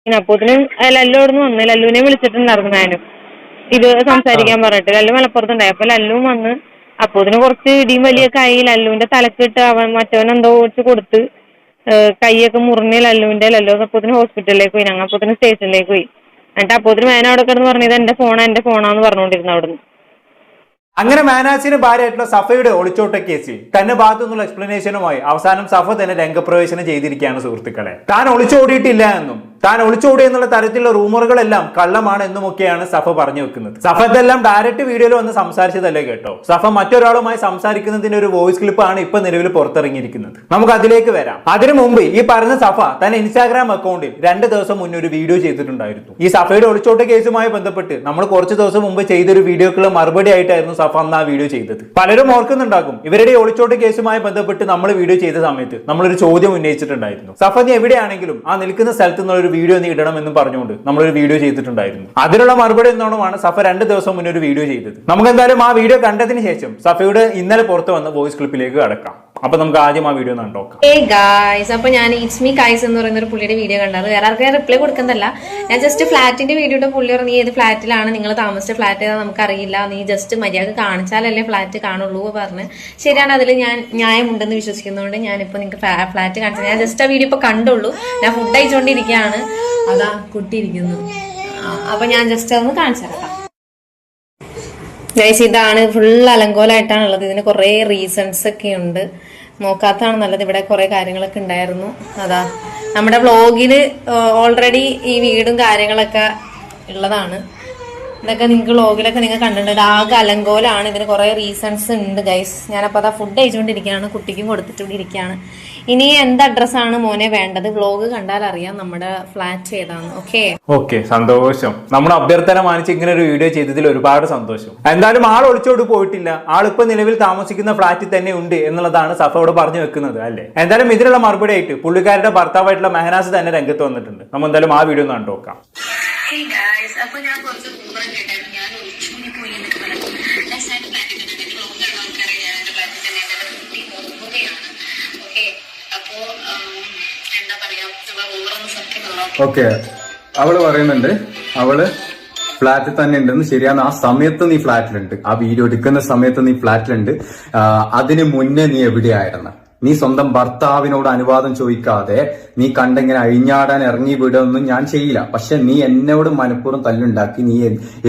പിന്നെ അപ്പോത്തിന് ലല്ലോടുന്ന് വന്ന് ലല്ലുവിനെ വിളിച്ചിട്ടുണ്ടായിരുന്നു ഞാനും ഇത് സംസാരിക്കാൻ പറഞ്ഞിട്ട്. ലല്ലു മലപ്പുറത്തുണ്ടായി. അപ്പൊ ലല്ലുവും വന്ന് അപ്പോത്തിന് കുറച്ച് ഇടിയും വലിയൊക്കെ ആയി. ലല്ലുവിന്റെ തലക്കിട്ട് അവൻ മറ്റവനെന്തോ വെച്ച് കൊടുത്ത് കൈയൊക്കെ മുറിഞ്ഞ് ലല്ലു അപ്പോത്തിന് ഹോസ്പിറ്റലിലേക്ക് പോയി. ഞങ്ങൾ അപ്പോത്തിന് സ്റ്റേഷനിലേക്ക് പോയി. എന്നിട്ട് അപ്പോത്തിന് മേന അവിടെ കിടന്ന് പറഞ്ഞത് എന്റെ ഫോണാന്ന് പറഞ്ഞുകൊണ്ടിരുന്നു അവിടുന്ന്. അങ്ങനെ മാനാസിന് ഭാര്യയായിട്ടുള്ള സഫയുടെ ഒളിച്ചോട്ട കേസിൽ തന്റെ ഭാഗത്തു നിന്നുള്ള എക്സ്പ്ലനേഷനുമായി അവസാനം സഫ തന്നെ രംഗപ്രവേശനം ചെയ്തിരിക്കുകയാണ് സുഹൃത്തുക്കളെ. താൻ ഒളിച്ചോടിയിട്ടില്ല എന്നും താൻ ഒളിച്ചോടി എന്നുള്ള തരത്തിലുള്ള റൂമറുകളെല്ലാം കള്ളമാണ് എന്നുമൊക്കെയാണ് സഫ പറഞ്ഞു വെക്കുന്നത്. സഫ ഇതെല്ലാം ഡയറക്റ്റ് വീഡിയോയിൽ വന്ന് സംസാരിച്ചതല്ലേ കേട്ടോ. സഫ മറ്റൊരാളുമായി സംസാരിക്കുന്നതിന്റെ ഒരു വോയിസ് ക്ലിപ്പാണ് ഇപ്പൊ നിലവിൽ പുറത്തിറങ്ങിയിരിക്കുന്നത്. നമുക്ക് അതിലേക്ക് വരാം. അതിനു മുമ്പ് ഈ പറഞ്ഞ സഫ തന്റെ ഇൻസ്റ്റാഗ്രാം അക്കൗണ്ടിൽ 2 ദിവസം മുന്നേ ഒരു വീഡിയോ ചെയ്തിട്ടുണ്ടായിരുന്നു. ഈ സഫയുടെ ഒളിച്ചോട്ട കേസുമായി ബന്ധപ്പെട്ട് നമ്മൾ കുറച്ച് ദിവസം മുമ്പ് ചെയ്തൊരു വീഡിയോക്കുള്ള മറുപടി ആയിട്ടായിരുന്നു സഫ അന്ന് ആ വീഡിയോ ചെയ്തത്. പലരും ഓർക്കുന്നുണ്ടാകും, ഇവരുടെ ഒളിച്ചോട്ട കേസുമായി ബന്ധപ്പെട്ട് നമ്മൾ വീഡിയോ ചെയ്ത സമയത്ത് നമ്മളൊരു ചോദ്യം ഉന്നയിച്ചിട്ടുണ്ടായിരുന്നു. സഫ നീ എവിടെയാണെങ്കിലും ആ നിൽക്കുന്ന സ്ഥലത്ത് നിന്നൊരു വീഡിയോ നീ ഇടണം എന്ന് പറഞ്ഞുകൊണ്ട് നമ്മളൊരു വീഡിയോ ചെയ്തിട്ടുണ്ടായിരുന്നു. അതിനുള്ള മറുപടി എന്നോണമാണ് സഫ 2 ദിവസം മുന്നേ ഒരു വീഡിയോ ചെയ്തത്. നമുക്ക് എന്തായാലും ആ വീഡിയോ കണ്ടതിന് ശേഷം സഫയുടെ ഇന്നലെ പുറത്ത് വന്ന വോയിസ് ക്ലിപ്പിലേക്ക് കടക്കാം. അപ്പൊ നമുക്ക് ആദ്യം ആ വീഡിയോ കണ്ടോക്കാം. അപ്പൊ ഞാൻ ഇറ്റ്സ് മീ ഗൈസ് എന്ന് പറയുന്ന ഒരു പുള്ളിയുടെ വീഡിയോ കണ്ടത്. വേറെ ആർക്കും ഞാൻ റിപ്ലൈ കൊടുക്കുന്നതല്ല. ഞാൻ ജസ്റ്റ് ഫ്ലാറ്റിന്റെ വീഡിയോയുടെ പുള്ളി പറഞ്ഞു ഏത് ഫ്ലാറ്റിലാണ് നിങ്ങൾ താമസിച്ച ഫ്ലാറ്റ് ഏതാ നമുക്കറിയില്ല, നീ ജസ്റ്റ് മര്യാദ കാണിച്ചാലല്ലേ ഫ്ലാറ്റ് കാണുള്ളൂ പറഞ്ഞ്. ശരിയാണ്, അതിൽ ഞാൻ ന്യായമുണ്ടെന്ന് വിശ്വസിക്കുന്നതുകൊണ്ട് ഞാനിപ്പോ നിങ്ങൾക്ക് ഫ്ലാറ്റ് കാണിച്ചത്. ഞാൻ ജസ്റ്റ് ആ വീഡിയോ ഇപ്പൊ കണ്ടുള്ളൂ. ഞാൻ ഫുഡ് അയച്ചുകൊണ്ടിരിക്കുകയാണ്. അതാ കുട്ടി ഇരിക്കുന്നു. അപ്പൊ ഞാൻ ജസ്റ്റ് അതൊന്ന് കാണിച്ചു തരാം. ഗൈസ് ഇതാണ് ഫുൾ അലങ്കോലമായിട്ടാണ് ഉള്ളത്. ഇതിന് കുറെ റീസൺസ് ഒക്കെ ഉണ്ട്. നോക്കാത്തതാണ് നല്ലത്. ഇവിടെ കുറെ കാര്യങ്ങളൊക്കെ ഉണ്ടായിരുന്നു. അതാ നമ്മുടെ വ്ളോഗില് ഓൾറെഡി ഈ വീടും കാര്യങ്ങളൊക്കെ ഉള്ളതാണ്. ഇതൊക്കെ നിങ്ങൾക്ക് വ്ളോഗിലൊക്കെ നിങ്ങൾ കണ്ടിട്ടുണ്ട്. ആകെ അലങ്കോലാണ്. ഇതിന് കുറെ റീസൺസ് ഉണ്ട് ഗൈസ്. ഞാനപ്പോൾ അതാ ഫുഡ് കഴിച്ചുകൊണ്ടിരിക്കുകയാണ്. കുട്ടിക്കും കൊടുത്തിട്ടുകൊണ്ടിരിക്കുകയാണ്. ഇനി എന്ത് അഡ്രസ്സാണ് മോനെ വേണ്ടത്? വ്ളോഗ് കണ്ടാൽ അറിയാം നമ്മുടെ ഫ്ലാറ്റ് ഏതാണ്. ഓക്കെ സന്തോഷം. നമ്മുടെ അഭ്യർത്ഥന മാനിച്ച് ഇങ്ങനെ ഒരു വീഡിയോ ചെയ്തതിൽ ഒരുപാട് സന്തോഷം. എന്തായാലും ആൾ ഒളിച്ചോട് പോയിട്ടില്ല. ആളിപ്പോ നിലവിൽ താമസിക്കുന്ന ഫ്ലാറ്റിൽ തന്നെ ഉണ്ട് എന്നുള്ളതാണ് സഫയോട് പറഞ്ഞു വെക്കുന്നത് അല്ലേ. എന്തായാലും ഇതിനുള്ള മറുപടി ആയിട്ട് പുള്ളിക്കാരുടെ ഭർത്താവായിട്ടുള്ള മെഹനാസ് തന്നെ രംഗത്ത് വന്നിട്ടുണ്ട്. നമ്മൾ എന്തായാലും ആ വീഡിയോ ഒന്ന് കണ്ടോക്കാം. അപ്പൊ ഞാൻ കുറച്ച് ഞാൻ ഒളിച്ചോടി പോയി എന്നൊക്കെ പറഞ്ഞു. അപ്പോ എന്താ പറയാ, ഓവറൊന്ന് സത്യം. ഓക്കെ, അവള് പറയുന്നുണ്ട് അവള് ഫ്ലാറ്റിൽ തന്നെ ഉണ്ടെന്ന്. ശരിയാണ്, ആ സമയത്ത് നീ ഫ്ലാറ്റിലുണ്ട്. ആ വീഡിയോ എടുക്കുന്ന സമയത്ത് നീ ഫ്ലാറ്റിലുണ്ട്. അതിന് മുന്നേ നീ എവിടെയായിരുന്നു? നീ സ്വന്തം ഭർത്താവിനോട് അനുവാദം ചോദിക്കാതെ നീ കണ്ടെങ്ങനെ അഴിഞ്ഞാടാൻ ഇറങ്ങി വിടുകയൊന്നും ഞാൻ ചെയ്യില്ല. പക്ഷെ നീ എന്നോട് മനഃപൂർവ്വം തല്ലുണ്ടാക്കി. നീ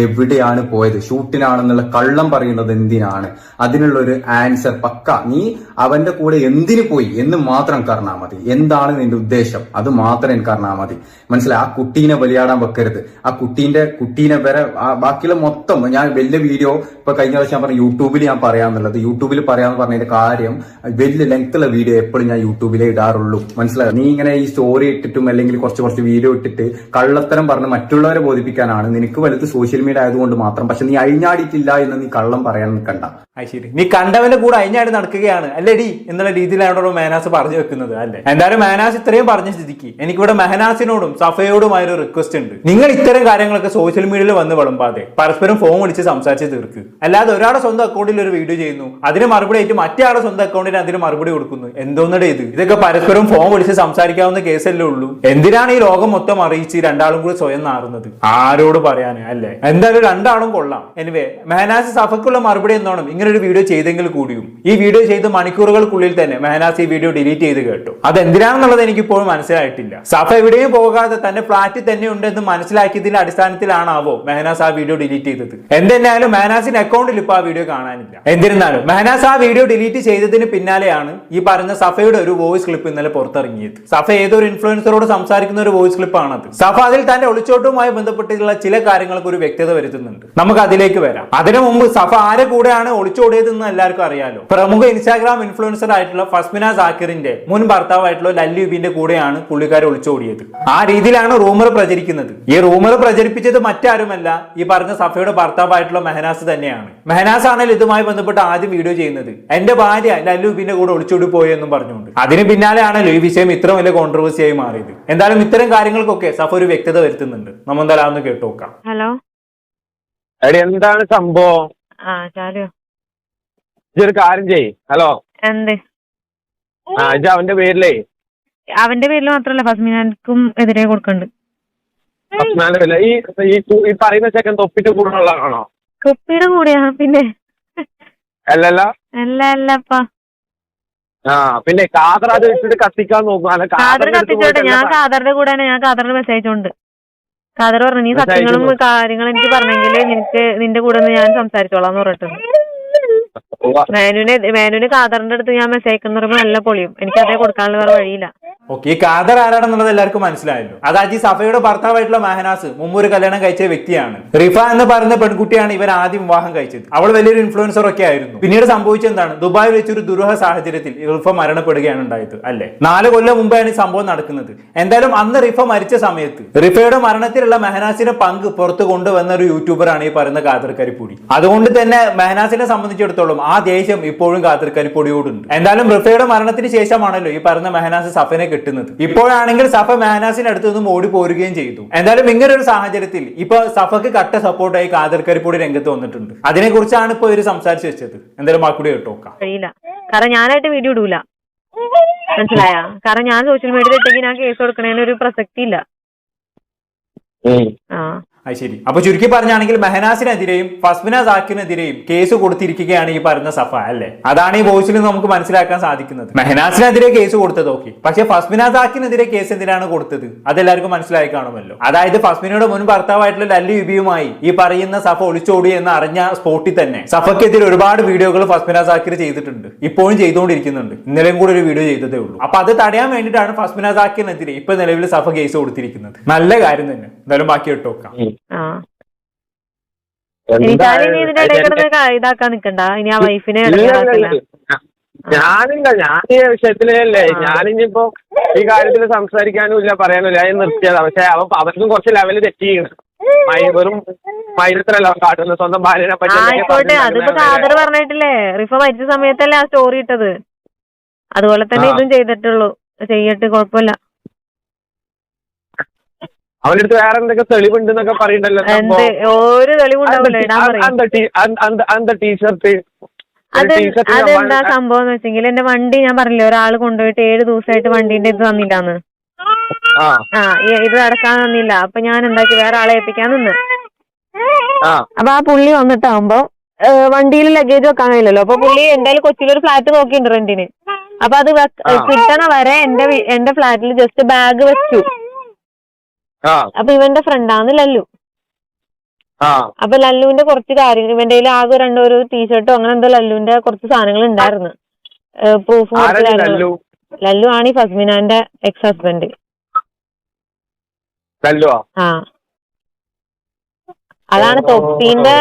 എവിടെയാണ് പോയത്? ഷൂട്ടിനാണെന്നുള്ള കള്ളം പറയുന്നത് എന്തിനാണ്? അതിനുള്ള ഒരു ആൻസർ പക്ക. നീ അവന്റെ കൂടെ എന്തിനു പോയി എന്ന് മാത്രം പറഞ്ഞാൽ മതി. എന്താണ് നിന്റെ ഉദ്ദേശം അത് മാത്രം എനിക്ക് പറഞ്ഞാൽ മതി. മനസ്സിലായി? ആ കുട്ടീനെ ബലിയാടാൻ വെക്കരുത്. ആ കുട്ടീനെ വരെ ബാക്കിയുള്ള മൊത്തം ഞാൻ വലിയ വീഡിയോ ഇപ്പൊ കഴിഞ്ഞ പ്രാവശ്യം ഞാൻ പറഞ്ഞു യൂട്യൂബിൽ ഞാൻ പറയാന്നുള്ളത്. യൂട്യൂബിൽ പറയാന്ന് പറഞ്ഞതിന്റെ കാര്യം വലിയ ലെങ്ത്തുള്ള വീഡിയോ എപ്പോഴും ഞാൻ യൂട്യൂബിലേ ഇടാറുള്ളൂ. മനസ്സിലായി? നീ ഇങ്ങനെ ഈ സ്റ്റോറി ഇട്ടിട്ടും അല്ലെങ്കിൽ കുറച്ച് വീഡിയോ ഇട്ടിട്ട് കള്ളത്തരം പറഞ്ഞ് മറ്റുള്ളവരെ ബോധിപ്പിക്കാനാണ് നിനക്ക് വലുത് സോഷ്യൽ മീഡിയ ആയതുകൊണ്ട് മാത്രം. പക്ഷെ നീ അഴിഞ്ഞാടിയിട്ടില്ല എന്ന് നീ കള്ളം പറയാൻ നിൽക്കണ്ട. ശരി, നീ കണ്ടവന്റെ കൂടെ അഴിഞ്ഞാടി നടക്കുകയാണ് അല്ലേടി എന്നുള്ള രീതിയിലാണ് മെഹനാസ് പറഞ്ഞു വെക്കുന്നത് അല്ലേ. എന്തായാലും മെഹനാസ് ഇത്രയും പറഞ്ഞ സ്ഥിതിക്ക് എനിക്കിവിടെ മെഹനാസിനോടും സഫയോടുമായൊരു റിക്വസ്റ്റ് ഉണ്ട്. നിങ്ങൾ ഇത്തരം കാര്യങ്ങളൊക്കെ സോഷ്യൽ മീഡിയയിൽ വന്ന് വിളമ്പാതെ പരസ്പരം ഫോൺ വിളിച്ച് സംസാരിച്ച് തീർക്ക്. അല്ലാതെ ഒരാളുടെ സ്വന്തം അക്കൗണ്ടിൽ ഒരു വീഡിയോ ചെയ്യുന്നു, അതിന് മറുപടി ആയിട്ട് മറ്റേ ആളുടെ സ്വന്തം അക്കൗണ്ടിന് അതിന് മറുപടി കൊടുക്കുന്നു. എന്തോന്നടേ ഇത്? ഇതൊക്കെ പരസ്പരം ഫോൺ വിളിച്ച് സംസാരിക്കാവുന്ന കേസല്ലേ ഉള്ളൂ. എന്തിനാണ് ഈ ലോകം മൊത്തം അറിയിച്ച് രണ്ടാളും കൂടി സ്വയം നാറുന്നത്? ആരോട് പറയാന് അല്ലേ? എന്തായാലും രണ്ടാളും കൊള്ളാം. എനിവേ മെഹനാസ് സഫക്കുള്ള മറുപടി എന്നോണം ഇങ്ങനെ ഒരു വീഡിയോ ചെയ്തെങ്കിൽ കൂടിയും ഈ വീഡിയോ ചെയ്ത് മണിക്കൂറുകൾക്കുള്ളിൽ തന്നെ മെഹനാസ് ഈ വീഡിയോ ഡിലീറ്റ് ചെയ്ത് കേട്ടു. അതെന്തിനാണെന്നുള്ളത് എനിക്ക് ഇപ്പോഴും മനസ്സിലായിട്ടില്ല. സഫ എവിടെയും പോകാതെ തന്റെ ഫ്ലാറ്റിൽ തന്നെ ഉണ്ടെന്ന് മനസ്സിലാക്കിയതിന്റെ അടിസ്ഥാനത്തിലാണാവോ മെഹനാസ് ആ വീഡിയോ ഡിലീറ്റ് ചെയ്തത്. എന്തെന്നാലും മെഹനാസിന്റെ അക്കൗണ്ടിൽ ഇപ്പൊ ആ വീഡിയോ കാണാനില്ല. എന്നിരുന്നാലും മെഹനാസ് ആ വീഡിയോ ഡിലീറ്റ് ചെയ്തതിന് പിന്നാലെയാണ് ഈ പറഞ്ഞ സഫയുടെ ഒരു വോയിസ് ക്ലിപ്പ് ഇന്നലെ പുറത്തിറങ്ങിയത്. സഫ ഏതൊരു ഇൻഫ്ലുവൻസറോട് സംസാരിക്കുന്ന ഒരു വോയിസ് ക്ലിപ്പ് ആണത്. സഫ അതിൽ തന്റെ ഒളിച്ചോട്ടുമായി ബന്ധപ്പെട്ടിട്ടുള്ള ചില കാര്യങ്ങൾക്ക് ഒരു വ്യക്തത വരുത്തുന്നുണ്ട്. നമുക്ക് അതിലേക്ക് വരാം. അതിനു മുമ്പ് സഫ ആരെ കൂടെയാണ് ഒളിച്ചോടിയതെന്ന് എല്ലാവർക്കും അറിയാലോ. പ്രമുഖ ഇൻസ്റ്റാഗ്രാം ഇൻഫ്ലുവൻസർ ആയിട്ടുള്ള ഫസ്മിന സാക്കിറിന്റെ മുൻ ഭർത്താവായിട്ടുള്ള ലല്ലുബിന്റെ കൂടെയാണ് പുള്ളിക്കാരെ ഒളിച്ചോടിയത്. ആ രീതിയിലാണ് റൂമർ പ്രചരിക്കുന്നത്. ഈ റൂമർ പ്രചരിപ്പിച്ചത് മറ്റാരുമല്ല, ഈ പറഞ്ഞ സഫയുടെ ഭർത്താവായിട്ടുള്ള മെഹനാസ് തന്നെയാണ്. മെഹനാസ് ആണെങ്കിൽ ഇതുമായി ബന്ധപ്പെട്ട് ആദ്യം വീഡിയോ ചെയ്യുന്നത് എന്റെ ഭാര്യ ലല്ലുബിന്റെ കൂടെ ഒളിച്ചോടി പോയി എന്നും പറഞ്ഞുകൊണ്ട്. അതിന് പിന്നാലെയാണല്ലോ ഈ വിഷയം ഇത്ര വലിയ കോൺട്രവേഴ്സിയായി മാറിയത്. എന്തായാലും ഇത്തരം കാര്യങ്ങൾക്കൊക്കെ സഫ ഒരു വ്യക്തത വരുത്തുന്നുണ്ട്. നമ്മൾ എന്തായാലും അതൊന്ന് കേട്ടോക്കാം. ഹലോ, എന്താണ് സംഭവം? ഇതൊരു കാര്യം ചെയ്യ്. ഹലോ, എന്ത്? അവന്റെ പേരിലേ അവന്റെ പേരിൽ മാത്രല്ല ഫസ്മിനാൻക്കും എതിരെ കൊടുക്കണ്ട്. ഫസ്നാന്റെ ഈ പറയുന്ന ചെക്കൻ തൊപ്പിന്റെ കൂടെ ഉള്ളതാണോ? കുപ്പിയുടെ കൂടെയാ പിന്നെ. അല്ലല്ല അല്ലപ്പാ. ആ പിന്നെ കാതർ അത് വെച്ചിട്ട് കത്തിക്കാൻ നോക്കും. അല്ല കാദർ കത്തിച്ചോട്ടെ, ഞാൻ കാദറിന്റെ കൂടെയാണ്. ഞാൻ കാദറിന് മെസ്സേജ് അയച്ചോണ്ട് കാദർ പറഞ്ഞു നീ സത്യങ്ങളും കാര്യങ്ങളും എനിക്ക് പറഞ്ഞെങ്കിൽ നിന്റെ കൂടെ ഒന്ന് ഞാൻ സംസാരിച്ചോളാന്ന് പറഞ്ഞിട്ടുണ്ട്. മേനുവിന് കാദറിന്റെ അടുത്ത് ഞാൻ മെസ്സേജ് അയക്കുന്ന പറയുമ്പോൾ നല്ല പൊളിയും. എനിക്ക് അതേ കൊടുക്കാനുള്ള വേറെ വഴിയില്ല. ഓക്കെ, ഈ കാദർ ആരാണെന്നുള്ളത് എല്ലാവർക്കും മനസ്സിലായല്ലോ. അതായത് ഈ സഫയുടെ ഭർത്താവായിട്ടുള്ള മെഹനാസ് മുമ്പ് ഒരു കല്യാണം കഴിച്ച വ്യക്തിയാണ്. റിഫ എന്ന് പറയുന്ന പെൺകുട്ടിയാണ് ഇവർ ആദ്യം വിവാഹം കഴിച്ചത്. അവൾ വലിയൊരു ഇൻഫ്ലുവൻസർ ഒക്കെ ആയിരുന്നു. പിന്നീട് സംഭവിച്ചത് എന്താണ്? ദുബായിൽ വെച്ചൊരു ദുരൂഹ സാഹചര്യത്തിൽ റിഫ മരണപ്പെടുകയാണ് ഉണ്ടായത് അല്ലെ. 4 കൊല്ലം മുമ്പാണ് ഈ സംഭവം നടക്കുന്നത്. എന്തായാലും അന്ന് റിഫ മരിച്ച സമയത്ത് റിഫയുടെ മരണത്തിലുള്ള മെഹനാസിന്റെ പങ്ക് പുറത്തു കൊണ്ടുവന്ന ഒരു യൂട്യൂബറാണ് ഈ പറയുന്ന കാദർ കരിപ്പൊടി. അതുകൊണ്ട് തന്നെ മെഹനാസിനെ സംബന്ധിച്ചിടത്തോളം ആ ദേഷ്യം ഇപ്പോഴും കാദർ കരിപ്പൊടിയോടുണ്ട്. എന്തായാലും റിഫയുടെ മരണത്തിന് ശേഷമാണല്ലോ ഈ പറയുന്ന മെഹനാസ് സഫനെ കിട്ടുന്നത്. ഇപ്പോഴാണെങ്കിൽ സഫ മെഹനാസിന്റെ അടുത്ത് നിന്നും ഓടി പോരുകയും ചെയ്തു. എന്തായാലും ഇങ്ങനെ ഒരു സാഹചര്യത്തിൽ ഇപ്പൊ സഫക്ക് കട്ട സപ്പോർട്ടായി കാദർ കരിപ്പൊടി രംഗത്ത് വന്നിട്ടുണ്ട്. അതിനെ കുറിച്ചാണ് ഇപ്പൊ ഇവര് സംസാരിച്ചു വെച്ചത്. എന്തായാലും മാക്കൂടി കേട്ടോക്കാം. കഴിയില്ല, കാരണം ഞാനായിട്ട് വീഡിയോ ഇടൂല, മനസ്സിലായ? കാരണം ഞാൻ സോഷ്യൽ മീഡിയയിൽ ഇട്ടെങ്കിൽ ഞാൻ കേസ് കൊടുക്കണേന് ഒരു പ്രസക്തി ഇല്ല. അത് ശരി. അപ്പൊ ചുരുക്കി പറഞ്ഞാണെങ്കിൽ മെഹനാസിനെതിരെയും ഫസ്മിന സാക്കിനെതിരെയും കേസ് കൊടുത്തിരിക്കുകയാണ് ഈ പറയുന്ന സഫ അല്ലെ. അതാണ് ഈ വോയിസിൽ നമുക്ക് മനസ്സിലാക്കാൻ സാധിക്കുന്നത്. മെഹനാസിനെതിരെ കേസ് കൊടുത്തത് ഓക്കെ, പക്ഷെ ഫസ്മിന സാക്കിനെതിരെ കേസ് എന്തിനാണ് കൊടുത്തത് അതെല്ലാവർക്കും മനസ്സിലായി കാണുമല്ലോ. അതായത് ഫസ്മിനയുടെ മുൻ ഭർത്താവായിട്ടുള്ള ലല്ലി വിബിയുമായി ഈ പറയുന്ന സഫ ഒളിച്ചോടി എന്ന് അറിഞ്ഞ സ്പോട്ടിൽ തന്നെ സഫക്കെതിരെ ഒരുപാട് വീഡിയോകൾ ഫസ്മിന സാക്കിർ ചെയ്തിട്ടുണ്ട്, ഇപ്പോഴും ചെയ്തുകൊണ്ടിരിക്കുന്നുണ്ട്. ഇന്നലെയും കൂടെ ഒരു വീഡിയോ ചെയ്തതേ ഉള്ളൂ. അപ്പൊ അത് തടയാൻ വേണ്ടിയിട്ടാണ് ഫസ്മിന സാക്കിനെതിരെ ഇപ്പൊ നിലവിൽ സഫ കേസ് കൊടുത്തിരിക്കുന്നത്. നല്ല കാര്യം തന്നെ. എന്തായാലും ബാക്കി കേട്ടോക്കാം. ഇതാക്കാൻ നിക്കണ്ട ഇനി ആ വൈഫിനെ. ഞാനില്ല, ഞാൻ ഈ വിഷയത്തിലല്ലേ. ഞാനിപ്പോ ഈ കാര്യത്തിൽ സംസാരിക്കാനും ഇല്ല പറയാനും ഇല്ല, ഞാൻ നിർത്തിയതാ. പക്ഷെ അവർക്കും കുറച്ച് ലെവല് തെറ്റിയാണ്. വെറും മൈരത്തിലല്ല കാട്ടുന്നത് സ്വന്തം ഭാര്യനെ പറ്റി. ആയിക്കോട്ടെ, അതിപ്പോ കാദർ പറഞ്ഞിട്ടില്ലേ, റിഫ മരിച്ച സമയത്തല്ലേ ആ സ്റ്റോറി ഇട്ടത്. അതുപോലെ തന്നെ ഇതും ചെയ്തിട്ടുള്ളൂ. ചെയ്യട്ടെ, കുഴപ്പമില്ല. അവന്റെ അടുത്ത് വേറെ എന്തൊക്കെ തെളിവുണ്ടെന്നൊക്കെ പറയണ്ടല്ലോ. ഒരു തെളിവുണ്ടാവില്ല, ടീഷർട്ട് അതെന്താ സംഭവം എന്ന് വെച്ചെങ്കിൽ എന്റെ വണ്ടി ഞാൻ പറഞ്ഞില്ലേ ഒരാൾ കൊണ്ടുപോയിട്ട് 7 ദിവസമായിട്ട് വണ്ടീന്റെ ഇത് തന്നില്ലാന്ന്. ഇത് അടക്കാൻ തന്നില്ല. അപ്പൊ ഞാൻ എന്താക്കി വേറെ ആളെ ഏൽപ്പിക്കാൻ നിന്ന്. അപ്പൊ ആ പുള്ളി വന്നിട്ടാകുമ്പോ വണ്ടിയിൽ ലഗേജ് വെക്കാൻ കഴിയില്ലല്ലോ. അപ്പൊ പുള്ളി എന്തായാലും കൊച്ചിയിലൊരു ഫ്ലാറ്റ് നോക്കിയിട്ടുണ്ട് റെന്റിന്. അപ്പൊ അത് കിട്ടണ വരെ എന്റെ ഫ്ലാറ്റിൽ ജസ്റ്റ് ബാഗ് വെച്ചു. അപ്പൊ ഇവന്റെ ഫ്രണ്ടാണ് ലല്ലു. അപ്പൊ ലല്ലുവിന്റെ കുറച്ച് കാര്യങ്ങൾ ഇവന്റെ കയ്യിൽ ആകെ ഒരു ടീഷർട്ടോ അങ്ങനെ എന്തോ ലല്ലുവിന്റെ കുറച്ച് സാധനങ്ങൾ ഉണ്ടായിരുന്നു. പ്രൂഫ് ലല്ലു ആണ് ഈ ഫസ്മിനാന്റെ എക്സ് ഹസ്ബൻഡ്. അതാണ് തൊപ്പീന്റെ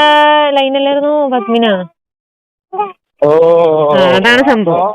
ലൈനല്ലായിരുന്നു ഫസ്മിന. അതാണ് സംഭവം.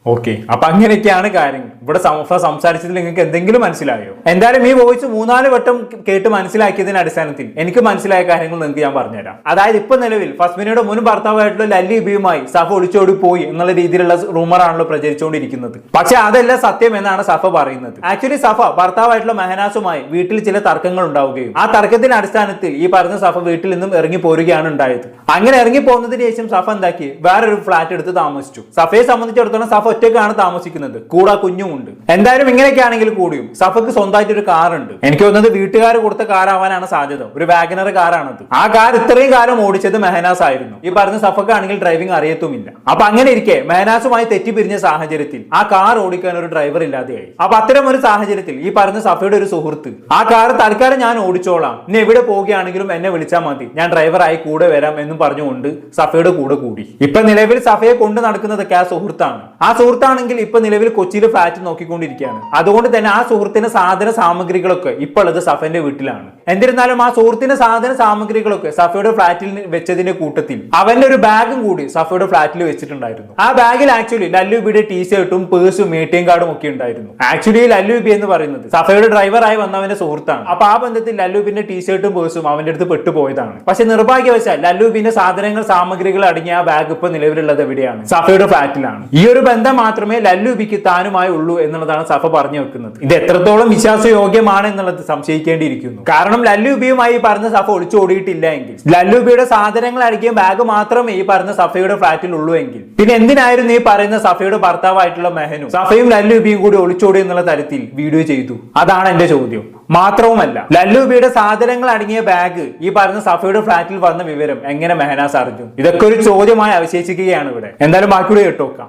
ഓക്കെ, അപ്പൊ അങ്ങനെയൊക്കെയാണ് കാര്യങ്ങൾ. ഇവിടെ സംസാരിച്ചതിൽ നിങ്ങൾക്ക് എന്തെങ്കിലും മനസ്സിലായോ? എന്തായാലും ഈ വോയിസ് 3-4 വട്ടം കേട്ട് മനസ്സിലാക്കിയതിന്റെ അടിസ്ഥാനത്തിൽ എനിക്ക് മനസ്സിലായ കാര്യങ്ങൾ നിങ്ങൾക്ക് ഞാൻ പറഞ്ഞുതരാം. അതായത് ഇപ്പൊ നിലവിൽ ഫസ്മിനയുടെ മുൻ ഭർത്താവായിട്ടുള്ള ലല്ലി ബിയുമായി സഫ ഒളിച്ചോടി പോയി എന്നുള്ള രീതിയിലുള്ള റൂമറാണല്ലോ പ്രചരിച്ചുകൊണ്ടിരിക്കുന്നത്. പക്ഷെ അതല്ല സത്യം എന്നാണ് സഫ പറയുന്നത്. ആക്ച്വലി സഫ ഭർത്താവായിട്ടുള്ള മെഹനാസുമായി വീട്ടിൽ ചില തർക്കങ്ങൾ ഉണ്ടാവുകയും ആ തർക്കത്തിന്റെ അടിസ്ഥാനത്തിൽ ഈ പറഞ്ഞ സഫ വീട്ടിൽ നിന്നും ഇറങ്ങി പോരുകയാണ് ഉണ്ടായത്. അങ്ങനെ ഇറങ്ങി പോകുന്നതിന് ശേഷം സഫ എന്താക്കി വേറൊരു ഫ്ലാറ്റ് എടുത്ത് താമസിച്ചു. സഫയെ സംബന്ധിച്ചിടത്തോളം സഫ ഒറ്റയ്ക്കാണ് താമസിക്കുന്നത്, കൂടെ കുഞ്ഞുമുണ്ട്. എന്തായാലും ഇങ്ങനെയൊക്കെ ആണെങ്കിൽ കൂടിയും സഫക്ക് സ്വന്തമായിട്ട് ഒരു കാർ ഉണ്ട്. എനിക്ക് തോന്നുന്നത് വീട്ടുകാർ കൊടുത്ത കാർ ആവാനാണ് സാധ്യത. ഒരു വാഗനർ കാറാണത്. ആ കാർ ഇത്രയും കാലം ഓടിച്ചത് മെഹനാസ് ആയിരുന്നു. ഈ പറഞ്ഞ സഫക്ക് ആണെങ്കിൽ ഡ്രൈവിംഗ് അറിയത്തുമില്ല. അപ്പൊ അങ്ങനെ ഇരിക്കെ മെഹനാസുമായി തെറ്റിപ്പിരിഞ്ഞ സാഹചര്യത്തിൽ ആ കാർ ഓടിക്കാൻ ഒരു ഡ്രൈവർ ഇല്ലാതെയായി. അപ്പൊ അത്തരം ഒരു സാഹചര്യത്തിൽ ഈ പറഞ്ഞ സഫയുടെ ഒരു സുഹൃത്ത് ആ കാർ തൽക്കാലം ഞാൻ ഓടിച്ചോളാം, ഇനി എവിടെ പോവുകയാണെങ്കിലും എന്നെ വിളിച്ചാൽ മതി, ഞാൻ ഡ്രൈവറായി കൂടെ വരാം എന്നും പറഞ്ഞുകൊണ്ട് സഫയുടെ കൂടെ കൂടി. ഇപ്പൊ നിലവിൽ സഫയെ കൊണ്ട് നടക്കുന്നതൊക്കെ ആ സുഹൃത്താണ്. ആ സുഹൃത്താണെങ്കിൽ ഇപ്പൊ നിലവിൽ കൊച്ചിയിൽ ഫ്ലാറ്റ് നോക്കിക്കൊണ്ടിരിക്കുകയാണ്. അതുകൊണ്ട് തന്നെ ആ സുഹൃത്തിന്റെ സാധന സാമഗ്രികളൊക്കെ ഇപ്പോൾ അത് സഫന്റെ വീട്ടിലാണ്. എന്നിരുന്നാലും ആ സുഹൃത്തിന്റെ സാധന സാമഗ്രികളൊക്കെ സഫയുടെ ഫ്ലാറ്റിൽ വെച്ചതിന്റെ കൂട്ടത്തിൽ അവന്റെ ഒരു ബാഗും കൂടി സഫയുടെ ഫ്ലാറ്റിൽ വെച്ചിട്ടുണ്ടായിരുന്നു. ആ ബാഗിൽ ആക്ച്വലി ലല്ലുബിയുടെ ടീഷർട്ടും പേഴ്സും എടിഎം കാർഡും ഒക്കെ ഉണ്ടായിരുന്നു. ആക്ച്വലി ലല്ലുബി എന്ന് പറയുന്നത് സഫയുടെ ഡ്രൈവറായി വന്നവന്റെ സുഹൃത്താണ്. അപ്പൊ ആ ബന്ധത്തിൽ ലല്ലുബിന്റെ ടീഷർട്ടും പേഴ്സും അവന്റെ അടുത്ത് പെട്ടുപോയതാണ്. പക്ഷെ നിർഭാഗ്യവശാൽ ലല്ലുബിന്റെ സാധനങ്ങൾ സാമഗ്രികൾ അടങ്ങിയ ആ ബാഗ് ഇപ്പൊ നിലവിലുള്ളത് എവിടെയാണ്? സഫയുടെ ഫ്ലാറ്റിലാണ്. ഈ ഒരു ബന്ധം ബന്ധം മാത്രമേ ലല്ലുബിക്ക് താനുമായി ഉള്ളൂ എന്നുള്ളതാണ് സഫ പറഞ്ഞു വെക്കുന്നത്. ഇത് എത്രത്തോളം വിശ്വാസയോഗ്യമാണ് എന്നുള്ളത് സംശയിക്കേണ്ടിയിരിക്കുന്നു. കാരണം ലല്ലുബിയുമായി ഈ പറഞ്ഞ സഫ ഒളിച്ചോടിയിട്ടില്ല എങ്കിൽ, ലല്ലുബിയുടെ സാധനങ്ങൾ അടക്കിയ ബാഗ് മാത്രമേ ഈ പറഞ്ഞ സഫയുടെ ഫ്ലാറ്റിൽ ഉള്ളൂ എങ്കിൽ, പിന്നെ എന്തിനായിരുന്നു ഈ പറയുന്ന സഫയുടെ ഭർത്താവായിട്ടുള്ള മെഹനും സഫയും ലല്ലുബിയും കൂടി ഒളിച്ചോടി എന്നുള്ള തരത്തിൽ വീഡിയോ ചെയ്തു? അതാണ് എന്റെ ചോദ്യം. മാത്രവുമല്ല, ലല്ലുബിയുടെ സാധനങ്ങൾ അടങ്ങിയ ബാഗ് ഈ പറഞ്ഞ സഫയുടെ ഫ്ലാറ്റിൽ വന്ന വിവരം എങ്ങനെ മെഹനാസ് അറിഞ്ഞു? ഇതൊക്കെ ഒരു ചോദ്യമായി അവശേഷിക്കുകയാണ് ഇവിടെ. എന്തായാലും ബാക്കിയൂടെ കേട്ടോക്കാം.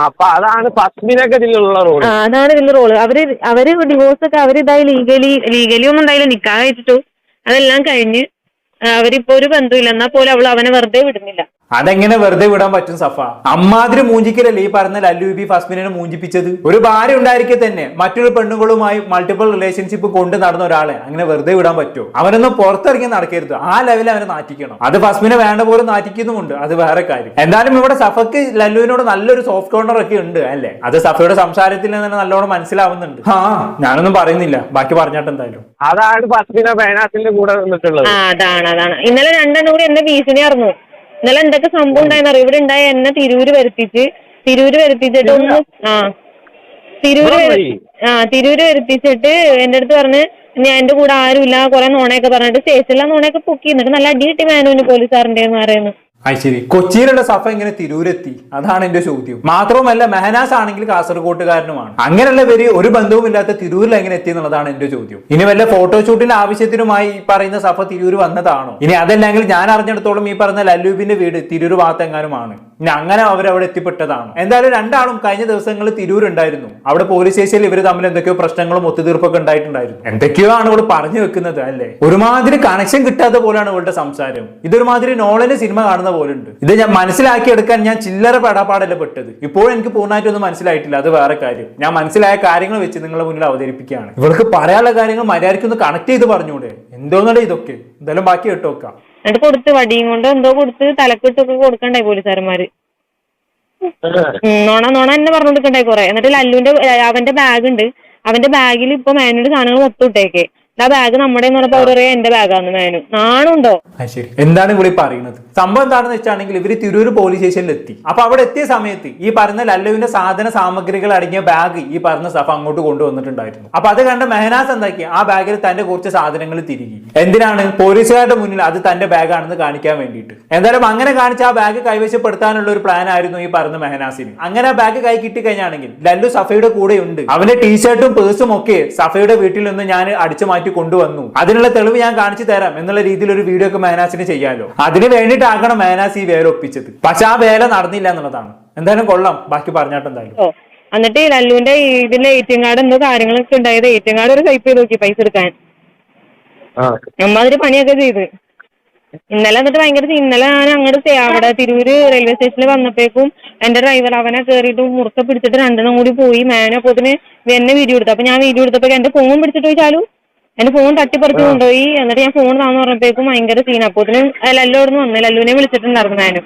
അപ്പൊ അതാണ് ഫസ്മിനൊക്കെ ഇതിലുള്ള റോള്. അതാണ് ഇതിന്റെ റോള്. അവര് ഡിവോഴ്സ് ഒക്കെ അവരിതായി ലീഗലി ഒന്നും ഉണ്ടായില്ല, നിക്കാഹ് കഴിച്ചിട്ടു അതെല്ലാം കഴിഞ്ഞ് അവരിപ്പോ ഒരു ബന്ധമില്ല, എന്നാൽ പോലും അവനെ വെറുതെ വിടുന്നില്ല. അതെങ്ങനെ വെറുതെ വിടാൻ പറ്റും സഫ? അമ്മാതിരി മൂഞ്ചിക്കലല്ലേ ഈ പറഞ്ഞ ലല്ലുബി ഫസ്മിനെ മൂഞ്ചിപ്പിച്ചത്? ഒരു ഭാര്യ ഉണ്ടായിരിക്കെ തന്നെ മറ്റൊരു പെണ്ണുങ്ങളുമായി മൾട്ടിപ്പിൾ റിലേഷൻഷിപ്പ് കൊണ്ട് നടന്ന ഒരാളെ അങ്ങനെ വെറുതെ വിടാൻ പറ്റുമോ? അവനൊന്നും പുറത്തിറങ്ങി നടക്കരുത്, ആ ലെവലിൽ അവനെ നാറ്റിക്കണം. അത് ഫസ്മിനെ വേണ്ട പോലെ നാറ്റിക്കുന്നുമുണ്ട്, അത് വേറെ കാര്യം. എന്തായാലും ഇവിടെ സഫക്ക് ലല്ലുവിനോട് നല്ലൊരു സോഫ്റ്റ് കോർണർ ഒക്കെ ഉണ്ട് അല്ലേ? അത് സഫയുടെ സംസാരത്തിൽ നിന്ന് തന്നെ നല്ലോണം മനസ്സിലാവുന്നുണ്ട്. ഞാനൊന്നും പറയുന്നില്ല, ബാക്കി പറഞ്ഞാട്ട് എന്തായാലും. അതാണ് ഫസ്മിന ബൈനാസിന്റെ കൂടെ നിന്നിട്ടുള്ളത്. അതാണ് ഇന്നലെ രണ്ടെണ്ണം കൂടി എന്നെ ഭീഷണി അറിഞ്ഞു. ഇന്നലെ എന്തൊക്കെ സംഭവം ഉണ്ടായെന്നറിയോ? ഇവിടെ ഉണ്ടായ എന്നെ തിരൂര് വരുത്തിച്ചിട്ട് ഒന്ന് തിരൂര് വരുത്തിച്ചിട്ട് എന്റെ അടുത്ത് പറഞ്ഞ് ഞാൻ എന്റെ കൂടെ ആരുമില്ല, കുറെ നോണയൊക്കെ പറഞ്ഞിട്ട് സ്റ്റേഷനിലെ നോണയൊക്കെ പൊക്കി, എന്നിട്ട് നല്ല അടി കിട്ടി മേനോന് പോലീസുകാരന്റെ പറയുന്നു. ശരി, കൊച്ചിയിലുള്ള സഫ ഇങ്ങനെ തിരൂരെത്തി? അതാണ് എന്റെ ചോദ്യം. മാത്രവുമല്ല, മെഹനാസ് ആണെങ്കിൽ കാസർഗോട്ടുകാരനുമാണ്. അങ്ങനെയുള്ളവര് ഒരു ബന്ധവുമില്ലാത്ത തിരൂരിൽ എങ്ങനെ എത്തി എന്നുള്ളതാണ് എന്റെ ചോദ്യം. ഇനി വല്ല ഫോട്ടോഷൂട്ടിന്റെ ആവശ്യത്തിനുമായി ഈ പറയുന്ന സഫ തിരൂര് വന്നതാണോ? ഇനി അതല്ലെങ്കിൽ ഞാൻ അറിഞ്ഞിടത്തോളം ഈ പറഞ്ഞ ലല്ലുബിന്റെ വീട് തിരൂര് ഭാഗത്തെങ്ങാനുമാണ്. ഇനി അങ്ങനെ അവരവിടെ എത്തിപ്പെട്ടതാണ്. എന്തായാലും രണ്ടാളും കഴിഞ്ഞ ദിവസങ്ങളിൽ തിരൂരുണ്ടായിരുന്നു. അവിടെ പോലീസ് സ്റ്റേഷനിൽ ഇവര് തമ്മിൽ എന്തൊക്കെയോ പ്രശ്നങ്ങളും ഒത്തുതീർപ്പൊക്കെ ഉണ്ടായിട്ടുണ്ടായിരുന്നു. എന്തൊക്കെയോ ആണ് ഇവിടെ പറഞ്ഞു വെക്കുന്നത് അല്ലേ? ഒരുമാതിരി കണക്ഷൻ കിട്ടാത്ത പോലെയാണ് ഇവളുടെ സംസാരം. ഇതൊരുമാതിരി നോളന് സിനിമ കാണുന്ന പോലുണ്ട്. ഇത് ഞാൻ മനസ്സിലാക്കിയെടുക്കാൻ ഞാൻ ചില്ലറ പെടാപ്പാടല്ല പെട്ടത്. ഇപ്പോഴും എനിക്ക് പൂർണ്ണമായിട്ടൊന്നും മനസ്സിലായിട്ടില്ല, അത് വേറെ കാര്യം. ഞാൻ മനസ്സിലായ കാര്യങ്ങൾ വെച്ച് നിങ്ങളുടെ മുന്നിൽ അവതരിപ്പിക്കുകയാണ്. ഇവർക്ക് പറയാനുള്ള കാര്യങ്ങൾ മര്യാദയ്ക്കൊന്ന് കണക്ട് ചെയ്ത് പറഞ്ഞൂടെ? എന്തോന്നല്ലേ ഇതൊക്കെ? എന്തായാലും ബാക്കി കേട്ടോക്കാം. എന്നിട്ട് കൊടുത്ത് വടിയും കൊണ്ട് എന്തോ കൊടുത്ത് തലക്കിട്ടൊക്കെ കൊടുക്കണ്ടായി പോലീസുകാരന്മാര്. നോണ എന്നെ പറഞ്ഞു കൊടുക്കണ്ടായി കുറെ. എന്നിട്ട് അവന്റെ ബാഗ് ഉണ്ട്, അവന്റെ ബാഗിൽ ഇപ്പൊ മേനോന്റെ സാധനങ്ങൾ മൊത്തം ഇട്ടേക്കെ. ആ ബാഗ് നമ്മുടെ പറഞ്ഞപ്പോ എന്റെ ബാഗാന്ന് മേനു. നാണുണ്ടോ? ശരി, എന്താണ് ഇവിടെ പറയുന്നത്? സംഭവം എന്താണെന്ന് വെച്ചാണെങ്കിൽ ഇവര് തിരൂര് പോലീസ് സ്റ്റേഷനിൽ എത്തി. അപ്പൊ അവിടെ എത്തിയ സമയത്ത് ഈ പറഞ്ഞ ലല്ലുവിന്റെ സാധന സാമഗ്രികൾ അടങ്ങിയ ബാഗ് ഈ പറഞ്ഞ സഫ അങ്ങോട്ട് കൊണ്ടുവന്നിട്ടുണ്ടായിരുന്നു. അപ്പൊ അത് കണ്ട മെഹനാസ് എന്താക്കി, ആ ബാഗിൽ തന്റെ കുറച്ച് സാധനങ്ങൾ തിരികെ. എന്തിനാണ്? പോലീസുകാരുടെ മുന്നിൽ അത് തന്റെ ബാഗാണെന്ന് കാണിക്കാൻ വേണ്ടിയിട്ട്. എന്തായാലും അങ്ങനെ കാണിച്ച ആ ബാഗ് കൈവശപ്പെടുത്താനുള്ള ഒരു പ്ലാൻ ആയിരുന്നു ഈ പറഞ്ഞ മെഹനാസിന്. അങ്ങനെ ആ ബാഗ് കൈ കിട്ടിക്കഴിഞ്ഞാണെങ്കിൽ ലല്ലു സഫയുടെ കൂടെ ഉണ്ട്. അവന്റെ ടീഷർട്ടും പേഴ്സും ഒക്കെ സഫയുടെ വീട്ടിൽ നിന്ന് ഞാൻ അടിച്ചു മാറ്റി കൊണ്ടുവന്നു, അതിനുള്ള തെളിവ് ഞാൻ കാണിച്ചു തരാം എന്നുള്ള രീതിയിൽ ഒരു വീഡിയോ ഒക്കെ മെഹനാസിന് ചെയ്യാലോ. അതിന് വേണ്ടിയിട്ടാകണം മെഹനാസ് ഈ വേല ഒപ്പിച്ചത്. പക്ഷെ ആ വേല നടന്നില്ല എന്നുള്ളതാണ്. എന്തായാലും കൊള്ളാം, ബാക്കി പറഞ്ഞാട്ട് എന്തായാലും. എന്നിട്ട് ലല്ലുവിന്റെ ഇതിന്റെ എ.ടി.എം കാർഡ് എന്തോ കാര്യങ്ങളൊക്കെ ഉണ്ടായത്. എ.ടി.എം കാർഡ് ഒരു ടൈപ്പ് ചെയ്ത് നോക്കി പൈസ എടുക്കാൻ. അമ്മാതിരി പണിയൊക്കെ ചെയ്ത് ഇന്നലെ. എന്നിട്ട് ഇന്നലെ ഞാൻ അങ്ങോട്ട് അവിടെ തിരൂര് റെയിൽവേ സ്റ്റേഷനിൽ വന്നപ്പോഴേക്കും എന്റെ ഡ്രൈവർ അവനെ കയറിയിട്ട് മുറുക്ക പിടിച്ചിട്ട് രണ്ടെണ്ണം കൂടി പോയി. മേനപ്പോത്തിന് എന്നെ വീഡിയോ എടുത്തു. അപ്പൊ ഞാൻ വീഡിയോ എടുത്തപ്പോ എന്റെ ഫോൺ പിടിച്ചിട്ട് ചോദിച്ചാലു എന്റെ ഫോൺ തട്ടിപ്പറിച്ച് കൊണ്ടുപോയി. എന്നിട്ട് ഞാൻ ഫോൺ താന്ന് പറഞ്ഞപ്പോഴേക്കും ഭയങ്കര സീൻ. അപ്പോത്തിന് ലല്ലോടുന്ന് വന്ന് ലല്ലുവിനെ വിളിച്ചിട്ടുണ്ടായിരുന്നു ഞാനും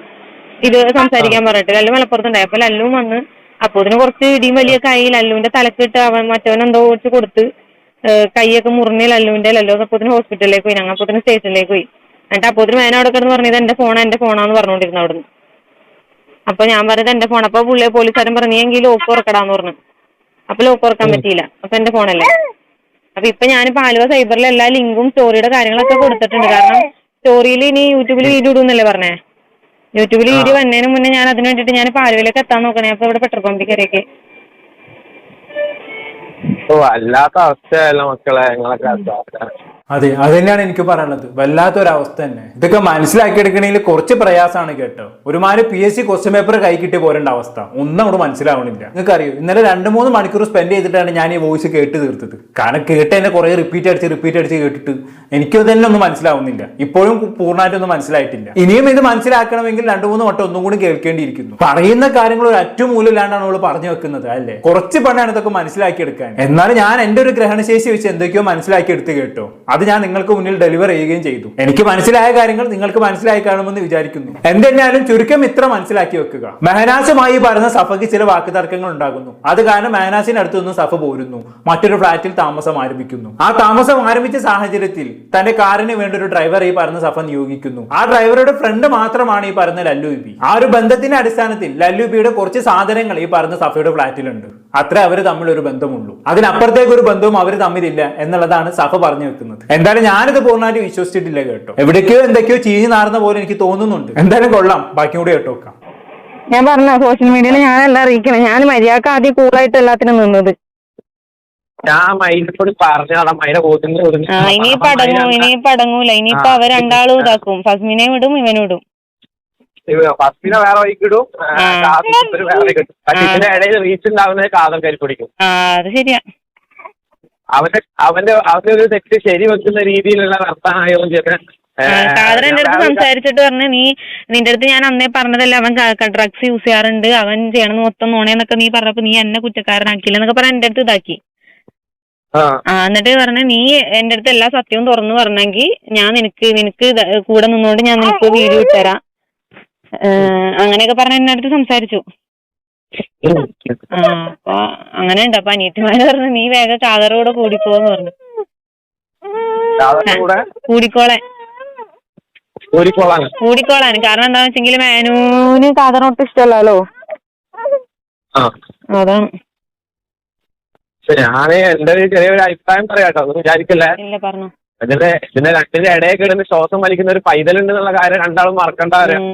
ഇത് സംസാരിക്കാൻ പറഞ്ഞിട്ട്. ലല്ലു മലപ്പുറത്തുണ്ടായി. അപ്പൊ ലല്ലുവും വന്ന് അപ്പോത്തിന് കുറച്ച് ഇടിയും വലിയൊക്കെ ആയി. ലല്ലുവിന്റെ തലക്കിട്ട് മറ്റവനെന്തോ വെച്ച് കൊടുത്ത് കൈയൊക്കെ മുറിഞ്ഞ് ലല്ലു അപ്പോത്തിന് ഹോസ്പിറ്റലിലേക്ക് പോയി. ഞങ്ങൾ അപ്പോത്തിന് സ്റ്റേഷനിലേക്ക് പോയി. എന്നിട്ട് അപ്പോത്തിന് മേന അവിടെ കിടന്ന് പറഞ്ഞത് എന്റെ ഫോണാന്ന് പറഞ്ഞുകൊണ്ടിരുന്നു അവിടുന്ന്. അപ്പൊ ഞാൻ പറഞ്ഞത് എന്റെ ഫോൺ. അപ്പൊ പോലീസുകാരൻ പറഞ്ഞു എങ്കിൽ ലോക്ക് തുറക്കടാന്ന് പറഞ്ഞു. അപ്പൊ ലോക്ക് തുറക്കാൻ പറ്റിയില്ല. അപ്പൊ എന്റെ ഫോണല്ലേ. അപ്പൊ ഇപ്പൊ ഞാൻ ആലുവ സൈബറിൽ എല്ലാ ലിങ്കും സ്റ്റോറിയുടെ കാര്യങ്ങളൊക്കെ കൊടുത്തിട്ടുണ്ട്. കാരണം സ്റ്റോറിയിൽ ഇനി യൂട്യൂബിൽ വീഡിയോ ഇടുന്നല്ലേ പറഞ്ഞേ. യൂട്യൂബിൽ വീഡിയോ വന്നതിന് മുന്നേ ഞാൻ അതിന് വേണ്ടിട്ട് ഞാൻ ആലുവയിലേക്ക് എത്താൻ നോക്കണേ. അപ്പൊ ഇവിടെ പെട്രോൾ പമ്പിൽ കയറിയൊക്കെ വല്ലാത്ത അവസ്ഥയല്ല മക്കളെ നിങ്ങളൊക്കെ. അതെ, അത് തന്നെയാണ് എനിക്ക് പറയാനുള്ളത്. വല്ലാത്തൊരവസ്ഥ തന്നെ. ഇതൊക്കെ മനസ്സിലാക്കിയെടുക്കണമെങ്കിൽ കുറച്ച് പ്രയാസമാണ് കേട്ടോ. ഒരുമാതിരി PSC ക്വസ്റ്റ്യൻ പേപ്പർ കൈ കിട്ടി പോരേണ്ട അവസ്ഥ ഒന്നും അവിടെ മനസ്സിലാവണില്ല. നിങ്ങൾക്ക് അറിയോ, ഇന്നലെ 2-3 മണിക്കൂർ സ്പെൻഡ് ചെയ്തിട്ടാണ് ഞാൻ ഈ വോയിസ് കേട്ട് തീർത്തത്. കാരണം കേട്ട് തന്നെ കുറെ റിപ്പീറ്റ് അടിച്ച് കേട്ടിട്ട് എനിക്ക് തന്നെ ഒന്നും മനസ്സിലാവുന്നില്ല. ഇപ്പോഴും പൂർണ്ണമായിട്ടൊന്നും മനസ്സിലായിട്ടില്ല. ഇനിയും ഇത് മനസ്സിലാക്കണമെങ്കിൽ 2-3 വട്ടം ഒന്നും കൂടി കേൾക്കേണ്ടിയിരിക്കുന്നു. പറയുന്ന കാര്യങ്ങൾ ഒരു അറ്റുമൂലില്ലാണ്ടാണ് അവള് പറഞ്ഞു വെക്കുന്നത് അല്ലേ. കുറച്ച് പണിയാണ് ഇതൊക്കെ മനസ്സിലാക്കിയെടുക്കാൻ. എന്നാലും ഞാൻ എന്റെ ഒരു ഗ്രഹണശേഷി വെച്ച് എന്തൊക്കെയോ മനസ്സിലാക്കി എടുത്ത് കേട്ടോ. അത് ഞാൻ നിങ്ങൾക്ക് മുന്നിൽ ഡെലിവർ ചെയ്യുകയും ചെയ്തു. എനിക്ക് മനസ്സിലായ കാര്യങ്ങൾ നിങ്ങൾക്ക് മനസ്സിലായി കാണുമെന്ന് വിചാരിക്കുന്നു. എന്തെന്നാലും ചുരുക്കം ഇത്ര മനസ്സിലാക്കി വെക്കുക. മെഹനാസുമായി പറഞ്ഞ സഫയ്ക്ക് ചില വാക്കുതർക്കങ്ങൾ ഉണ്ടാകുന്നു. അത് കാരണം മെഹനാസിന് അടുത്തു നിന്ന് സഫ പോരുന്നു, മറ്റൊരു ഫ്ളാറ്റിൽ താമസം ആരംഭിക്കുന്നു. ആ താമസം ആരംഭിച്ച സാഹചര്യത്തിൽ തന്റെ കാറിന് വേണ്ട ഒരു ഡ്രൈവർ ഈ പറഞ്ഞ സഫ നിയോഗിക്കുന്നു. ആ ഡ്രൈവറുടെ ഫ്രണ്ട് മാത്രമാണ് ഈ പറഞ്ഞ ലല്ലു ബി. ആ ഒരു ബന്ധത്തിന്റെ അടിസ്ഥാനത്തിൽ ലല്ലു ബിയുടെ കുറച്ച് സാധനങ്ങൾ ഈ പറഞ്ഞ സഫയുടെ ഫ്ളാറ്റിലുണ്ട്. അത്ര അവർ തമ്മിൽ ഒരു ബന്ധമുള്ളൂ. അതിനപ്പുറത്തേക്ക് ഒരു ബന്ധവും അവർ തമ്മിലില്ല എന്നുള്ളതാണ് സഫ പറഞ്ഞു വെക്കുന്നത്. എന്തായാലും ഞാനിത് പൂർണ്ണമായിട്ട് വിശ്വസിച്ചിട്ടില്ല കേട്ടോ. എവിടേക്കോ എന്തൊക്കെയോ ചീഞ്ഞു നാറുന്ന പോലെ എനിക്ക് തോന്നുന്നുണ്ട്. എന്തായാലും കൊള്ളാം, ബാക്കി കൂടി കേട്ടോ വെക്കാം. ഞാൻ പറഞ്ഞ സോഷ്യൽ മീഡിയയിൽ ഞാനെല്ലാം അറിയിക്കണം. ഞാൻ മര്യാദക്ക് ആദ്യം കൂളായിട്ട് എല്ലാത്തിനും നിന്നത്. ഞാൻ മൈനോട് പറഞ്ഞാടാ മൈന പോത്തിന്റെ ഇനിയിപ്പോ അടങ്ങൂല. ഇനിയിപ്പോ അവർ രണ്ടാളും ഇതാക്കും. ഫസ്മിനെ വിടും, ഇവനും വിടും. ഫസ്റ്റിനെ വേറെ വൈകിടും, വേറെ കിട്ടും. പക്ഷെ ഇതിന്റെ ഇടയിൽ റീച്ച് ഉണ്ടാവുന്നത് കാതം കരി പിടിക്കും. അത് ശരിയാ. അവന്റെ ഒരു തെറ്റ് ശരി വെക്കുന്ന രീതിയിലുള്ള വർത്തമാനമായും കാതർ എന്റെ അടുത്ത് സംസാരിച്ചിട്ട് പറഞ്ഞു, നിന്റെ അടുത്ത് ഞാൻ അന്നേ പറഞ്ഞതല്ല അവൻ ഡ്രഗ്സ് യൂസ് ചെയ്യാറുണ്ട്, അവൻ ചെയ്യണമെന്ന് മൊത്തം നോണേന്നൊക്കെ നീ പറഞ്ഞപ്പോ നീ എന്നെ കുറ്റക്കാരനാക്കില്ല എന്നൊക്കെ പറഞ്ഞ എന്റെ അടുത്ത് ഇതാക്കി. എന്നിട്ട് പറഞ്ഞ നീ എന്റെ അടുത്ത് എല്ലാ സത്യവും തുറന്നു പറഞ്ഞെങ്കിൽ ഞാൻ നിനക്ക് കൂടെ നിന്നോണ്ട് ഞാൻ നിനക്ക് വീഡിയോ ഇട്ടുതരാം, അങ്ങനെയൊക്കെ പറഞ്ഞ എന്റെ അടുത്ത് സംസാരിച്ചു. അപ്പൊ അങ്ങനെ ഉണ്ട്. അപ്പൊ അനിയത്തിമാര് പറഞ്ഞു നീ വേഗം കാതറോടെ കൂടിപ്പോന്ന് പറഞ്ഞു. കൂടിക്കോളാൻ കാരണം എന്താന്ന് വെച്ചെങ്കിൽ മേനൂന് കാതറിനൊട്ടും ഇഷ്ടമല്ലോ. അതാണ്. ഞാന് എന്റെ ചെറിയൊരു അഭിപ്രായം പറയാട്ടോ, ഒന്നും വിചാരിക്കില്ലേ. ഇല്ല പറഞ്ഞു. ഇതിന്റെ രണ്ടിന്റെ ഇടയിൽ കിടന്ന് ശ്വാസം വലിക്കുന്ന ഒരു പൈതലുണ്ട് എന്നുള്ള കാര്യം രണ്ടാളും മറക്കണ്ട കാര്യം.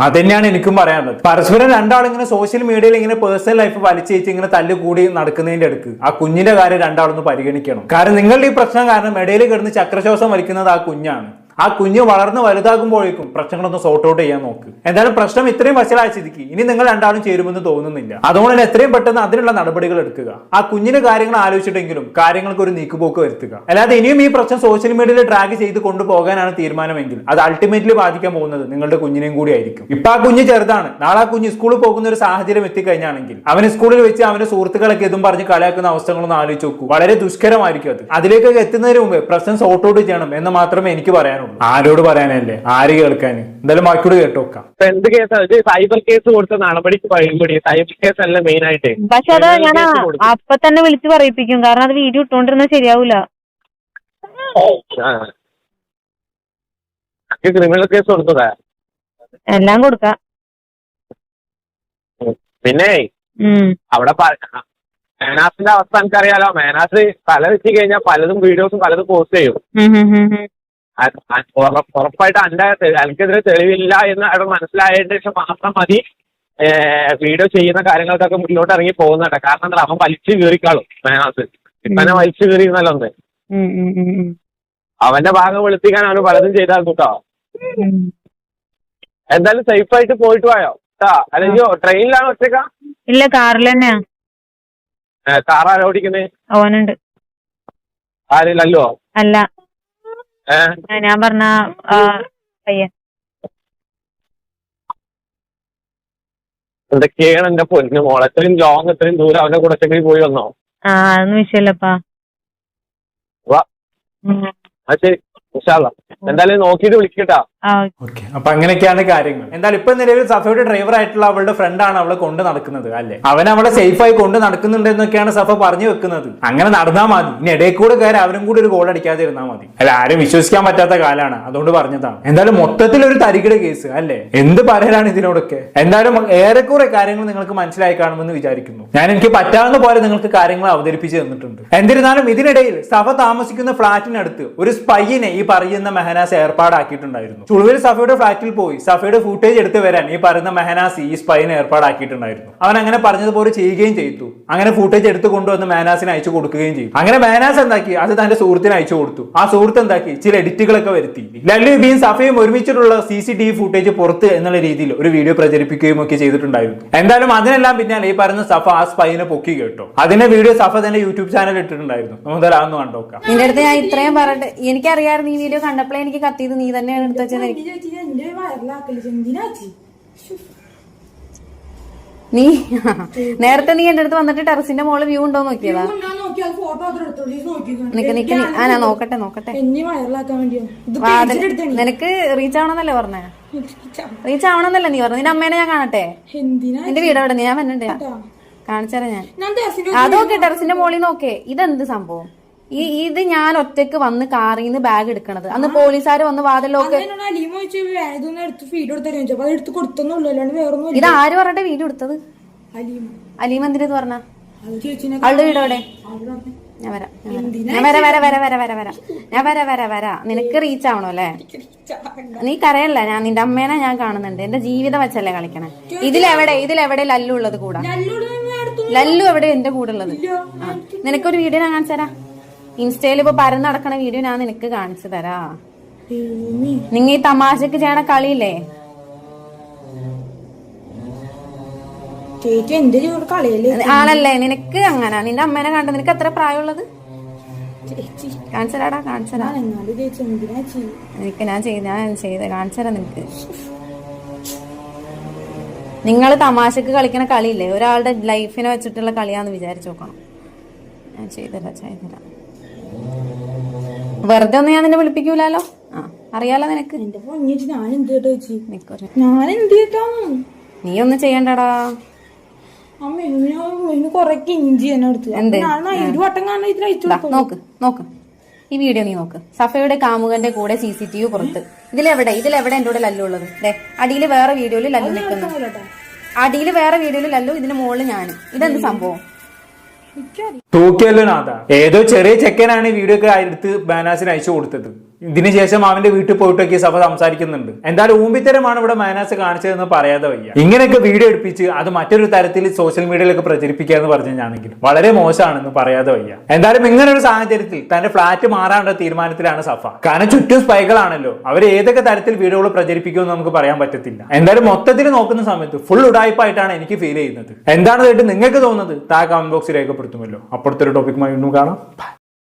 അത് തന്നെയാണ് എനിക്കും പറയാനുള്ളത്. പരസ്പരം രണ്ടാളും ഇങ്ങനെ സോഷ്യൽ മീഡിയയിൽ ഇങ്ങനെ പേഴ്സണൽ ലൈഫ് വലിച്ചേച്ച് ഇങ്ങനെ തല്ലുകൂടി നടക്കുന്നതിന്റെ അടുക്ക് ആ കുഞ്ഞിന്റെ കാര്യം രണ്ടാളൊന്ന് പരിഗണിക്കണം. കാരണം നിങ്ങളുടെ ഈ പ്രശ്നം കാരണം ഇടയിൽ കിടന്ന് ചക്രശ്വാസം വലിക്കുന്നത് ആ കുഞ്ഞാണ്. ആ കുഞ്ഞ് വളർന്ന് വലുതാകുമ്പോഴേക്കും പ്രശ്നങ്ങളൊന്ന് സോർട്ട് ഔട്ട് ചെയ്യാൻ നോക്ക്. എന്തായാലും പ്രശ്നം ഇത്രയും വശലായ സ്ഥിതിക്ക് ഇനി നിങ്ങൾ രണ്ടാളും ചേരുമെന്ന് തോന്നുന്നില്ല. അതുകൊണ്ട് തന്നെ എത്രയും പെട്ടെന്ന് അതിനുള്ള നടപടികൾ എടുക്കുക. ആ കുഞ്ഞിന്റെ കാര്യങ്ങൾ ആലോചിച്ചിട്ടെങ്കിലും കാര്യങ്ങൾക്ക് ഒരു നീക്കുപോക്ക് വരുത്തുക. അല്ലാതെ ഇനിയും ഈ പ്രശ്നം സോഷ്യൽ മീഡിയയിൽ ഡ്രാഗ് ചെയ്ത് കൊണ്ടുപോകാനാണ് തീരുമാനമെങ്കിൽ അത് അൾട്ടിമേറ്റ്ലി ബാധിക്കാൻ പോകുന്നത് നിങ്ങളുടെ കുഞ്ഞിനെയും കൂടി ആയിരിക്കും. ഇപ്പൊ ആ കുഞ്ഞ് ചെറുതാണ്. നാളെ ആ കുഞ്ഞ് സ്കൂളിൽ പോകുന്ന ഒരു സാഹചര്യം എത്തിക്കഴിഞ്ഞാണെങ്കിൽ അവന് സ്കൂളിൽ വെച്ച് അവന്റെ സുഹൃത്തുക്കളൊക്കെ ഇതും പറഞ്ഞ് കളിയാക്കുന്ന അവസ്ഥകളൊന്നും ആലോചിച്ച് നോക്കൂ. വളരെ ദുഷ്കരമായിരിക്കും അത്. അതിലേക്കൊക്കെ എത്തുന്നതിന് മുമ്പ് പ്രശ്നം സോർട്ട് ഔട്ട് ചെയ്യണം എന്ന് മാത്രമേ എനിക്ക് പറയാനുള്ളൂ. ആരോട് പറയാനല്ലേ, ആര് കേൾക്കാന്. എന്തായാലും ബാക്കിയോട് കേട്ടോക്കാം. എന്ത് കേസാണ്? സൈബർ കേസ് കൊടുത്ത നടപടിക്ക് പറയുമ്പോഴേ സൈബർ കേസ് അല്ല മെയിൻ ആയിട്ട്. പക്ഷെ അത് ഞാൻ അപ്പൊ തന്നെ വിളിച്ച് പറയിപ്പിക്കും. കാരണം അത് വീഡിയോ ഇട്ടോണ്ടിരുന്നത് ശരിയാവൂല. ക്രിമിനൽ കേസ് കൊടുത്തതാ എല്ലാം കൊടുക്കാം. പിന്നെ അവിടെ മേനാസിന്റെ അവസ്ഥ എനിക്കറിയാലോ. മേനാസ് തല വെച്ച് കഴിഞ്ഞാൽ പലതും വീഡിയോസും പലതും പോസ്റ്റ് ചെയ്യും. ഉറപ്പായിട്ട് എനിക്കെതിരെ തെളിവില്ല എന്ന് അവിടെ മനസ്സിലായതിനു ശേഷം മാത്രം മതി വീഡിയോ ചെയ്യുന്ന കാര്യങ്ങൾക്കൊക്കെ മുന്നോട്ട് ഇറങ്ങി പോകുന്നുണ്ട്. കാരണം എന്താ, അവൻ വലിച്ചു കീറിക്കാളും മേനാസ്. ഇപ്പനെ വലിച്ചു കീറിയെന്നല്ല ഒന്ന്. അവന്റെ ഭാഗം വെളുപ്പിക്കാൻ അവന് പലതും ചെയ്താൽ കേട്ടോ. എന്തായാലും സേഫ് ആയിട്ട് പോയിട്ട് പോയോ കേട്ടാ. അല്ലെങ്കിൽ ട്രെയിനിലാണോ ഒറ്റക്ക? ഇല്ല, കാറിൽ തന്നെയാ. കാർ ആരാ ഓടിക്കുന്നേ? ഓനുണ്ട്. ആര്, ലല്ലുവോ? അല്ല, ഞാൻ പറഞ്ഞ പയ്യൻ. എന്തൊക്കെയാണ് എന്റെ പൊന്നു മോളെ, ഇത്രയും ലോങ് ഇത്രയും ദൂരം അവന്റെ കൂടെ പോയി വന്നോ? അതൊന്നും വിഷയല്ലപ്പാ. അത് ശരി, എന്തായാലും നോക്കിയിട്ട് വിളിക്കട്ടാ. ഓക്കെ, അപ്പൊ അങ്ങനെയൊക്കെയാണ് കാര്യങ്ങൾ. എന്തായാലും ഇപ്പൊ നിലവിൽ സഫയുടെ ഡ്രൈവർ ആയിട്ടുള്ള അവളുടെ ഫ്രണ്ടാണ് അവളെ കൊണ്ട് നടക്കുന്നത് അല്ലെ. അവൻ അവളെ സേഫ് ആയി കൊണ്ട് നടക്കുന്നുണ്ട് എന്നൊക്കെയാണ് സഫ പറഞ്ഞു വെക്കുന്നത്. അങ്ങനെ നടന്നാൽ മതി. ഇനി ഇടയിൽ കൂടെ കയറി അവരും കൂടി ഒരു ഗോൾ അടിക്കാതെ ഇരുന്നാൽ മതി. അല്ല, ആരും വിശ്വസിക്കാൻ പറ്റാത്ത കാലാണ്, അതുകൊണ്ട് പറഞ്ഞതാണ്. എന്തായാലും മൊത്തത്തിൽ ഒരു തരികിട കേസ് അല്ലെ. എന്ത് പറയാനാണ് ഇതിനോടൊക്കെ. എന്തായാലും ഏറെക്കുറെ കാര്യങ്ങൾ നിങ്ങൾക്ക് മനസ്സിലായി കാണുമെന്ന് വിചാരിക്കുന്നു. ഞാൻ എനിക്ക് പറ്റാവുന്ന പോലെ നിങ്ങൾക്ക് കാര്യങ്ങൾ അവതരിപ്പിച്ച് തന്നിട്ടുണ്ട്. എന്നിരുന്നാലും ഇതിനിടയിൽ സഫ താമസിക്കുന്ന ഫ്ളാറ്റിനടുത്ത് ഒരു സ്പൈനെ ഈ പറയുന്ന മെഹനാസ് ഏർപ്പാടാക്കിയിട്ടുണ്ടായിരുന്നു. ചുളുവിൽ സഫയുടെ ഫ്ളാറ്റിൽ പോയി സഫയുടെ ഫുട്ടേജ് എടുത്തു വരാൻ ഈ പറയുന്ന മെഹനാസ് ഈ സ്പൈനെ ഏർപ്പാടാക്കിയിട്ടുണ്ടായിരുന്നു. അവൻ അങ്ങനെ പറഞ്ഞതുപോലെ ചെയ്യുകയും ചെയ്തു. അങ്ങനെ ഫുട്ടേജ് എടുത്തു കൊണ്ടുവന്ന് മെഹനാസിന് അയച്ചു കൊടുക്കുകയും ചെയ്തു. അങ്ങനെ മെഹനാസ് എന്താക്കി, അത് തന്റെ സുഹൃത്തിന് അയച്ചു കൊടുത്തു. ആ സുഹൃത്ത് എന്താക്കി, ചില എഡിറ്റുകളൊക്കെ വരുത്തി ലല്ലു ബിയും സഫയും ഒരുമിച്ചിട്ടുള്ള CCTV ഫുട്ടേജ് പുറത്ത് എന്നുള്ള രീതിയിൽ ഒരു വീഡിയോ പ്രചരിപ്പിക്കുകയും ഒക്കെ ചെയ്തിട്ടുണ്ടായിരുന്നു. എന്തായാലും അതിനെല്ലാം പിന്നാലെ ഈ പറയുന്ന സഫ ആ സ്പൈനെ പൊക്കി കേട്ടോ. അതിന്റെ വീഡിയോ സഫ തന്നെ യൂട്യൂബ് ചാനൽ ഇട്ടിട്ടുണ്ടായിരുന്നു. നമുക്ക് അതൊന്ന് കണ്ടോക്കാം. നിന്റെ അടുത്ത് ഞാൻ ഇത്രയും പറഞ്ഞിട്ട് എനിക്കറിയാമായിരുന്നു ഈ വീഡിയോ കണ്ടപ്പോഴേ എനിക്ക് കത്തിയത് നീ തന്നെയാണ് എടുത്ത് വെച്ചത്. നീ നേരത്തെ നീ എന്റെ അടുത്ത് വന്നിട്ട് ടെറസിന്റെ മോള് വ്യൂ ഉണ്ടോ നോക്കിയതാ? ഞാൻ നോക്കട്ടെ. നിനക്ക് റീച്ച് ആവണമെന്നല്ലേ പറഞ്ഞേ? റീച്ച് ആവണമെന്നല്ലേ നീ പറഞ്ഞു? നിന്റെ അമ്മേനെ ഞാൻ കാണട്ടെ. നിന്റെ വീട് എവിടെ? ഞാൻ വന്നിട്ട് കാണിച്ചാലേ ഞാൻ. അതൊക്കെ ടെറസിന്റെ മോളിൽ നോക്കേ. ഇതെന്ത് സംഭവം? ഇത് ഞാൻ ഒറ്റക്ക് വന്ന് കാറിൽ നിന്ന് ബാഗ് എടുക്കണത്. അന്ന് പോലീസുകാർ വന്ന് വാതിലൊക്കെ ഇത് ആര് പറഞ്ഞിട്ട് വീഡിയോ എടുത്തത്? അലീം എന്തിനെന്ന് പറഞ്ഞ? അവളുടെ വീട് എവിടെ? ഞാൻ വരാം. നിനക്ക് റീച്ച് ആവണോ അല്ലേ? നീ കരയല്ല. ഞാൻ നിന്റെ അമ്മേനെ ഞാൻ കാണുന്നുണ്ട്. എന്റെ ജീവിതം വെച്ചല്ലേ കളിക്കണേ. ഇതിലെവിടെ ലല്ലു ഉള്ളത് കൂടാ? ലല്ലു എവിടെ എന്റെ കൂടെ ഉള്ളത്? നിനക്കൊരു വീഡിയോ ഞാൻ കാണിച്ചു തരാം. ഇൻസ്റ്റയിൽ ഇപ്പൊ പരന്ന് നടക്കണ വീഡിയോ ഞാൻ നിനക്ക് കാണിച്ചു തരാ. നിങ്ങ ഈ തമാശക്ക് ചെയ്യണ കളിയില്ലേ? ആണല്ലേ? നിനക്ക് അങ്ങനെ നിന്റെ അമ്മേനെ കണ്ട. നിനക്ക് എത്ര പ്രായമുള്ളത്? കാണിച്ചരാടാ, കാണിച്ചരാ. നിനക്ക് ഞാൻ ചെയ്ത കാണിച്ചരാ. നിനക്ക് നിങ്ങൾ തമാശക്ക് കളിക്കണ കളിയില്ലേ? ഒരാളുടെ ലൈഫിനെ വെച്ചിട്ടുള്ള കളിയാന്ന് വിചാരിച്ചു നോക്കണം. ഞാൻ ചെയ്തരാ. വെറുതെ ഒന്നും ഞാൻ നിന്നെ വിളിപ്പിക്കൂലോ. അറിയാലോ നിനക്ക്. നീ ഒന്നും ചെയ്യണ്ടടാ. നോക്ക് ഈ വീഡിയോ നീ നോക്ക്. സഫയുടെ കാമുകന്റെ കൂടെ CCTV പുറത്ത്. ഇതിലെവിടെ എന്റെ കൂടെ ലല്ലു ഉള്ളത്? അടിയിൽ വേറെ വീഡിയോയിൽ ലല്ലു നിൽക്കുന്നു. അടിയിൽ വേറെ വീഡിയോയിൽ ലല്ലു, ഇതിന് മുകളിൽ ഞാനും. ഇതെന്ത് സംഭവം? തൂക്കിയല്ലോ നാഥ. ഏതോ ചെറിയ ചെക്കനാണ് ഈ വീഡിയോ ഒക്കെ എടുത്ത് മാനാസിന് അയച്ചു കൊടുത്തത്. ഇതിനുശേഷം അവന്റെ വീട്ടിൽ പോയിട്ടൊക്കെ സഭ സംസാരിക്കുന്നുണ്ട്. എന്തായാലും ഊമ്പിത്തരമാണ് ഇവിടെ മാനാസ് കാണിച്ചതെന്ന് പറയാതെ വയ്യ. ഇങ്ങനെയൊക്കെ വീഡിയോ എടുപ്പിച്ച് അത് മറ്റൊരു തരത്തിൽ സോഷ്യൽ മീഡിയയിലൊക്കെ പ്രചരിപ്പിക്കുക എന്ന് പറഞ്ഞാണെങ്കിൽ വളരെ മോശമാണെന്ന് പറയാതെ വയ്യ. എന്തായാലും ഇങ്ങനെ ഒരു സാഹചര്യത്തിൽ തന്റെ ഫ്ലാറ്റ് മാറാനുള്ള തീരുമാനത്തിലാണ് സഫ. കാരണം ചുറ്റും സ്പൈകളാണല്ലോ. അവർ ഏതൊക്കെ തരത്തിൽ വീഡിയോകൾ പ്രചരിപ്പിക്കുമെന്ന് നമുക്ക് പറയാൻ പറ്റത്തില്ല. എന്തായാലും മൊത്തത്തിൽ നോക്കുന്ന സമയത്ത് ഫുൾ ഉടായ്പായിട്ടാണ് എനിക്ക് ഫീൽ ചെയ്യുന്നത്. എന്താണ് കേട്ട് നിങ്ങൾക്ക് തോന്നുന്നത്? താഴെ കമന്റ് ബോക്സിൽ രേഖപ്പെടുത്തുമല്ലോ. അപ്പുറത്തൊരു ടോപ്പിക്കുമായി വീണ്ടും കാണാം.